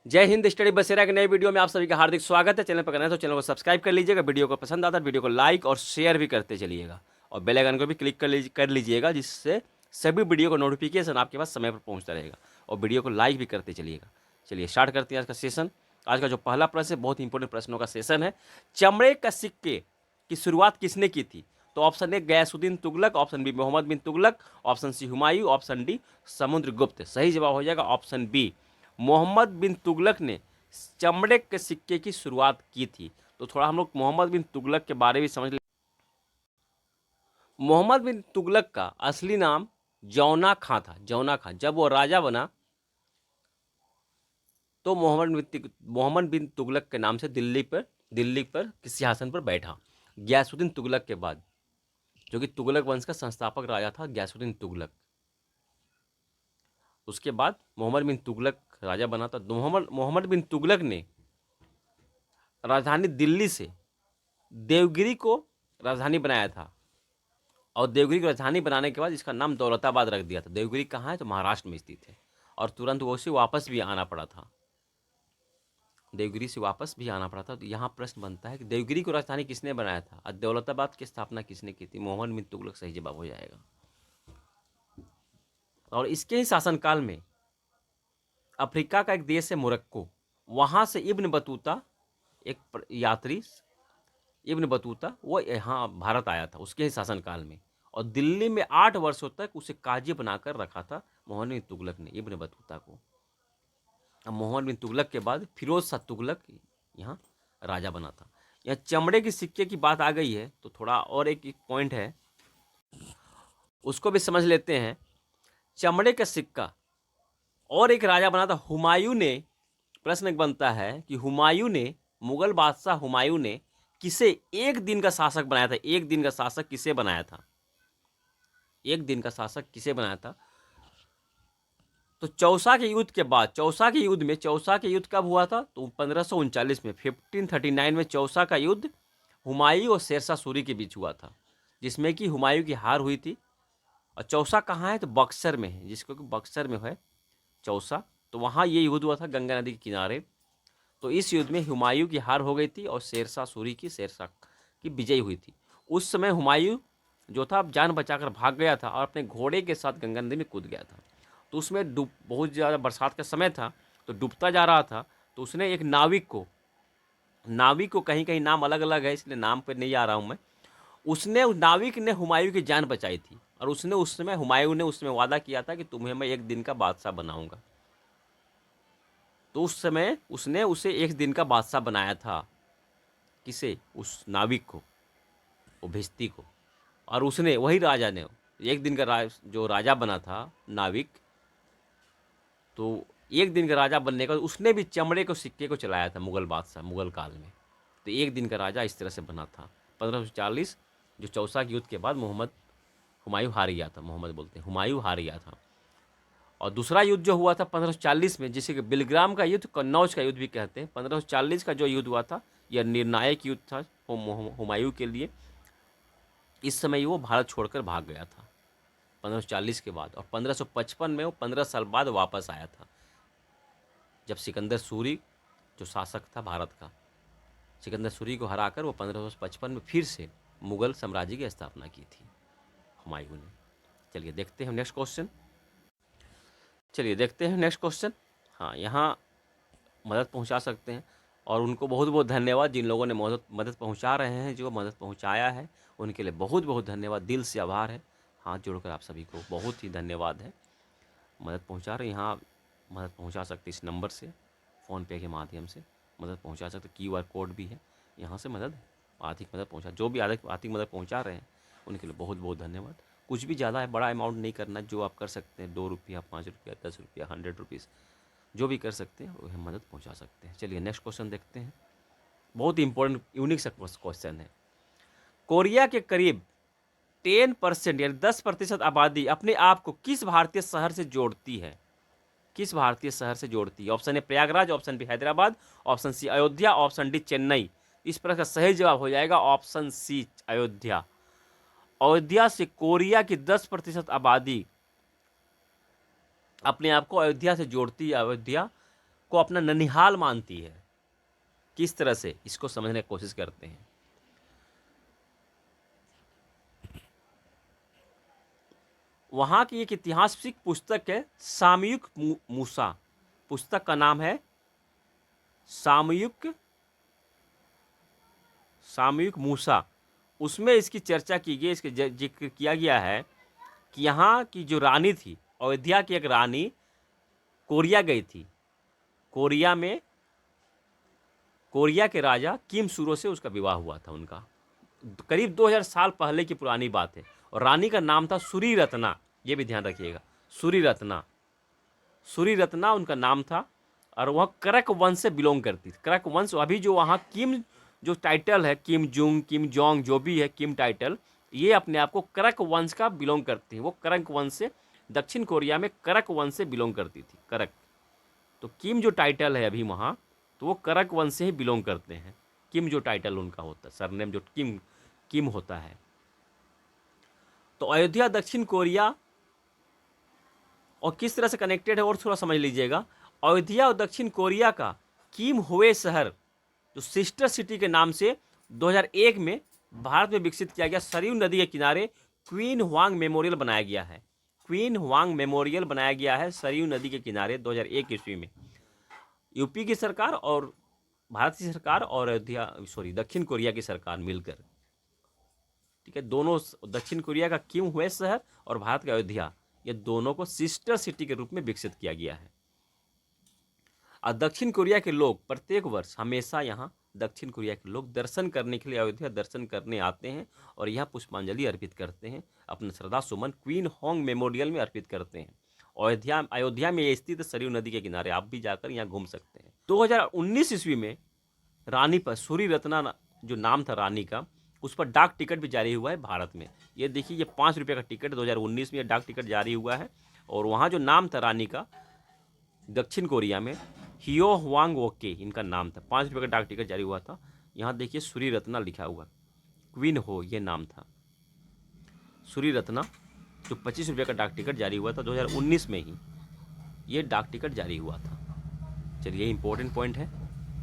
जय हिंद। स्टडी बसेरा के नए वीडियो में आप सभी का हार्दिक स्वागत है। चैनल पर करना है तो चैनल को सब्सक्राइब कर लीजिएगा। वीडियो को पसंद आता है वीडियो को लाइक और शेयर भी करते चलिएगा और बेल आइकन को भी क्लिक कर लीजिएगा, जिससे सभी वीडियो को नोटिफिकेशन आपके पास समय पर पहुंचता रहेगा। और वीडियो को लाइक भी करते चलिएगा। चलिए स्टार्ट करते हैं आज का सेशन। आज का जो पहला प्रश्न है बहुत इंपॉर्टेंट प्रश्नों का सेशन है। चमड़े का सिक्के की शुरुआत किसने की थी? तो option A Ghiyasuddin Tughlaq, option B Mohammad bin Tughlaq, option C Humayun, option D Samudragupta. सही जवाब हो जाएगा ऑप्शन बी, मोहम्मद बिन तुगलक ने चमड़े के सिक्के की शुरुआत की थी। तो थोड़ा हम लोग मोहम्मद बिन तुगलक के बारे में समझ ले। मोहम्मद बिन तुगलक का असली नाम जौना खां था। जौना खां जब वो राजा बना तो मोहम्मद बिन तुगलक के नाम से दिल्ली पर किस सिंहासन पर बैठा। गयासुद्दीन तुगलक के बाद, जो कि तुगलक वंश का संस्थापक राजा था गयासुद्दीन तुगलक, उसके बाद मोहम्मद बिन तुगलक राजा बना था। मोहम्मद बिन तुगलक ने राजधानी दिल्ली से देवगिरी को राजधानी बनाया था और देवगिरी को राजधानी बनाने के बाद इसका नाम दौलताबाद रख दिया था। देवगिरी कहाँ है? तो महाराष्ट्र में स्थित है। और तुरंत वो से वापस भी आना पड़ा था, देवगिरी से वापस भी आना पड़ा था। तो यहाँ प्रश्न बनता है कि देवगिरी को राजधानी किसने बनाया था और दौलताबाद की स्थापना किसने की थी? मोहम्मद बिन तुगलक सही जवाब हो जाएगा। और इसके ही शासनकाल में अफ्रीका का एक देश है मोरक्को, वहाँ से इब्न बतूता, एक यात्री इब्न बतूता, वो यहाँ भारत आया था उसके ही शासनकाल में। और दिल्ली में 8 वर्षों तक उसे काजी बनाकर रखा था मोहम्मद बिन तुगलक ने, इब्न बतूता को। अब मोहम्मद बिन तुगलक के बाद फिरोज शाह तुगलक यहाँ राजा बना था। यहाँ चमड़े के सिक्के की बात आ गई है तो थोड़ा और एक पॉइंट है, उसको भी समझ लेते हैं। चमड़े का सिक्का और एक राजा बना था हुमायूं ने। प्रश्न एक बनता है कि हुमायूं ने, मुगल बादशाह हुमायूं ने किसे एक दिन का शासक बनाया था? एक दिन का शासक किसे बनाया था? एक दिन का शासक किसे बनाया था? तो चौसा के युद्ध के बाद, चौसा के युद्ध कब हुआ था? तो 1539 में, 1539 में चौसा का युद्ध हुमायूं और शेरशाह सूरी के बीच हुआ था, जिसमें कि हुमायूं की हार हुई थी। और चौसा कहाँ है? तो बक्सर में है, जिसको कि बक्सर में है चौसा। तो वहाँ ये युद्ध हुआ था गंगा नदी के किनारे। तो इस युद्ध में हुमायूं की हार हो गई थी और शेरशाह सूरी की विजय हुई थी। उस समय हुमायूं जो था जान बचाकर भाग गया था और अपने घोड़े के साथ गंगा नदी में कूद गया था। तो उसमें बहुत ज़्यादा बरसात का समय था तो डूबता जा रहा था। तो उसने एक नाविक को कहीं कहीं नाम अलग अलग है इसलिए नाम पर नहीं आ रहा हूँ मैं, उसने, उस नाविक ने हुमायूं की जान बचाई थी। और हुमायूं ने उस समय वादा किया था कि तुम्हें मैं एक दिन का बादशाह बनाऊंगा। तो उस समय उसने उसे एक दिन का बादशाह बनाया था। किसे? उस नाविक को, वो भिश्ती को। और उसने, वही राजा ने, एक दिन का जो राजा बना था नाविक, तो एक दिन का राजा बनने का उसने भी चमड़े को सिक्के को चलाया था मुगल बादशाह, मुगल काल में। तो एक दिन का राजा इस तरह से बना था। 1540 जो चौसा के युद्ध के बाद हुमायूं हार गया था, मोहम्मद बोलते हैं, हुमायूं हार गया था। और दूसरा युद्ध जो हुआ था 1540 में, जिसे कि बिलग्राम का युद्ध, कन्नौज का युद्ध भी कहते हैं। 1540 का जो युद्ध हुआ था यह निर्णायक युद्ध था हुमायूं के लिए। इस समय वो भारत छोड़कर भाग गया था 1540 के बाद। और 1555 में वो 15 साल बाद वापस आया था, जब सिकंदर सूरी जो शासक था भारत का, सिकंदर सूरी को हराकर वो 1555 में फिर से मुगल साम्राज्य की स्थापना की थी हुमायूं ने। चलिए देखते हैं नेक्स्ट क्वेश्चन। हाँ, यहाँ मदद पहुँचा सकते हैं और उनको बहुत बहुत धन्यवाद जिन लोगों ने मदद पहुँचा रहे हैं, जो मदद पहुँचाया है उनके लिए बहुत बहुत धन्यवाद, दिल से आभार है। हाथ जोड़कर आप सभी को बहुत ही धन्यवाद है। मदद पहुँचा रहे, यहाँ मदद पहुँचा सकते इस नंबर से, फ़ोनपे के माध्यम से मदद पहुँचा सकते। QR कोड भी है, यहाँ से आर्थिक मदद पहुँचा, जो भी आर्थिक मदद पहुँचा रहे हैं उनके लिए बहुत बहुत धन्यवाद। कुछ भी ज़्यादा है, बड़ा अमाउंट नहीं करना, जो आप कर सकते हैं, 2 रुपया, 5 रुपया, 10 रुपया, 100 रुपीज़, जो भी कर सकते हैं वह मदद पहुंचा सकते हैं। चलिए नेक्स्ट क्वेश्चन देखते हैं। बहुत इंपॉर्टेंट यूनिक सा क्वेश्चन है। कोरिया के करीब 10% यानी 10% आबादी अपने आप को किस भारतीय शहर से जोड़ती है? किस भारतीय शहर से जोड़ती है? Option A Prayagraj, option B Hyderabad, option C Ayodhya, option D Chennai. इस प्रश्न का सही जवाब हो जाएगा ऑप्शन सी अयोध्या। अयोध्या से कोरिया की 10% आबादी अपने आप को अयोध्या से जोड़ती है। अयोध्या को अपना ननिहाल मानती है। किस तरह से, इसको समझने की कोशिश करते हैं। वहां की एक ऐतिहासिक पुस्तक है सामयुक मूसा। पुस्तक का नाम है सामयुक सामयुक मूसा। उसमें इसकी चर्चा की गई, इसके जिक्र किया गया है कि यहाँ की जो रानी थी, अयोध्या की एक रानी कोरिया गई थी। कोरिया के राजा किम सूरो से उसका विवाह हुआ था उनका। करीब 2000 साल पहले की पुरानी बात है। और रानी का नाम था सूरी रत्ना। ये भी ध्यान रखिएगा, सूरी रत्ना उनका नाम था। और वह करक वंश से बिलोंग करती थी। करक वंश, अभी जो वहाँ किम जो टाइटल है, किम जुंग, किम जोंग, जो भी है किम टाइटल, ये अपने आप को करक वंश का बिलोंग करती है। वो करक वंश से, दक्षिण कोरिया में करक वंश से बिलोंग करती थी। करक, तो किम जो टाइटल है अभी वहाँ, तो वो करक वंश से ही बिलोंग करते हैं। किम जो टाइटल उनका होता है, सरनेम जो किम होता है। तो अयोध्या दक्षिण कोरिया और किस तरह से कनेक्टेड है और थोड़ा समझ लीजिएगा। अयोध्या और दक्षिण कोरिया का किम हुए शहर, जो सिस्टर सिटी के नाम से 2001 में भारत में विकसित किया गया, सरयू नदी के किनारे क्वीन हुआंग मेमोरियल बनाया गया है। क्वीन हुआंग मेमोरियल बनाया गया है सरयू नदी के किनारे 2001 ईस्वी में। यूपी की सरकार और भारत की सरकार और दक्षिण कोरिया की सरकार मिलकर, ठीक है, दोनों, दक्षिण कोरिया का किम हुए शहर और भारत का अयोध्या, ये दोनों को सिस्टर सिटी के रूप में विकसित किया गया है। और दक्षिण कोरिया के लोग प्रत्येक वर्ष हमेशा यहाँ दक्षिण कोरिया के लोग दर्शन करने के लिए अयोध्या दर्शन करने आते हैं और यहाँ पुष्पांजलि अर्पित करते हैं, अपना श्रद्धा सुमन क्वीन होंग मेमोरियल में अर्पित करते हैं। अयोध्या में ये स्थित सरयू नदी के किनारे, आप भी जाकर यहाँ घूम सकते हैं। 2019 ईस्वी में रानी पर, सूरी रत्ना जो नाम था रानी का, उस पर डाक टिकट भी जारी हुआ है भारत में। ये देखिए, ये 5 रुपये का टिकट 2019 में डाक टिकट जारी हुआ है। और वहाँ जो नाम था रानी का दक्षिण कोरिया में, हियो हुआंग वोके इनका नाम था। 5 रुपये का डाक टिकट जारी हुआ था। यहाँ देखिए सूरी रत्ना लिखा हुआ, क्वीन हो ये नाम था, सूरी रत्ना, जो 25 रुपये का डाक टिकट जारी हुआ था 2019 में ही ये डाक टिकट जारी हुआ था। चलिए, इंपॉर्टेंट पॉइंट है।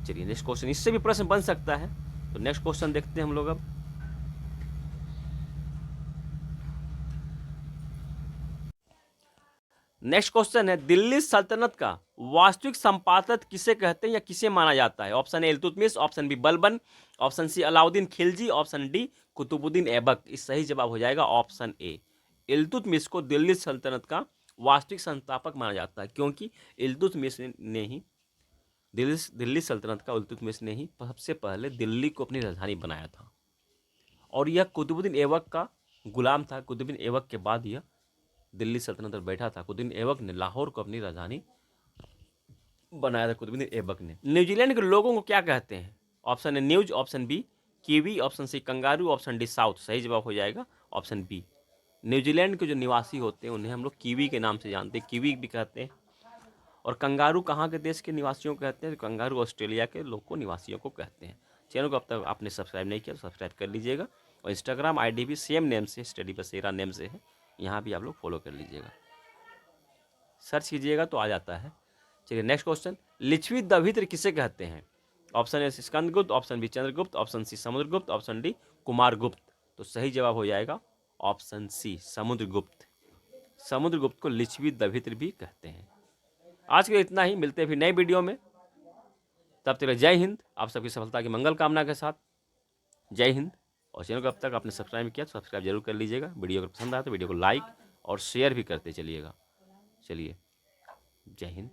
चलिए नेक्स्ट क्वेश्चन, इससे भी प्रश्न बन सकता है, तो नेक्स्ट क्वेश्चन देखते हैं हम लोग। अब नेक्स्ट क्वेश्चन है, दिल्ली सल्तनत का वास्तविक संपादक किसे कहते हैं या किसे माना जाता है? Option A Iltutmish, option B Balban, option C Alauddin Khilji, option D Qutbuddin Aibak. इस सही जवाब हो जाएगा ऑप्शन ए। इल्तुतमिश को दिल्ली सल्तनत का वास्तविक संस्थापक माना जाता है, क्योंकि इल्तुतमिश ने ही दिल्ली सल्तनत का इल्तुतमिश ने ही सबसे पहले दिल्ली को अपनी राजधानी बनाया था। और यह कुतुबुद्दीन ऐबक का गुलाम था। कुतुबुद्दीन ऐबक के बाद यह दिल्ली सल्तनत पर बैठा था। कुतुबुद्दीन ऐबक ने लाहौर को अपनी राजधानी बनाया था। कुतुबुद्दीन ऐबक ने। न्यूजीलैंड के लोगों को क्या कहते हैं? Option A news, option B kiwi, option C kangaroo, option D south. सही जवाब हो जाएगा ऑप्शन बी। न्यूजीलैंड के जो निवासी होते हैं उन्हें हम लोग कीवी के नाम से जानते हैं, कीवी भी कहते हैं। और कंगारू कहाँ के देश के निवासियों को कहते हैं? कंगारू ऑस्ट्रेलिया के लोगों निवासियों को कहते हैं। चैनल को अब तक आपने सब्सक्राइब नहीं किया तो सब्सक्राइब कर लीजिएगा। और इंस्टाग्राम आईडी भी सेम नेम से, स्टडी बसेरा नेम से है, यहाँ भी आप लोग फॉलो कर लीजिएगा। सर्च कीजिएगा तो आ जाता है। चलिए नेक्स्ट क्वेश्चन, लिच्छवी दभित्र किसे कहते हैं? Option A Skandagupta, option B Chandragupta, option C Samudragupta, option D Kumaragupta. तो सही जवाब हो जाएगा ऑप्शन सी समुद्रगुप्त। समुद्रगुप्त को लिच्छवी दभित्र भी कहते हैं। आज के लिए इतना ही, मिलते हैं फिर नई वीडियो में। तब तक जय हिंद। आप सबकी सफलता की मंगल कामना के साथ जय हिंद। और चैनल को अब तक आपने सब्सक्राइब किया तो सब्सक्राइब जरूर कर लीजिएगा। वीडियो अगर पसंद आया तो वीडियो को लाइक और शेयर भी करते चलिएगा। चलिए, जय हिंद।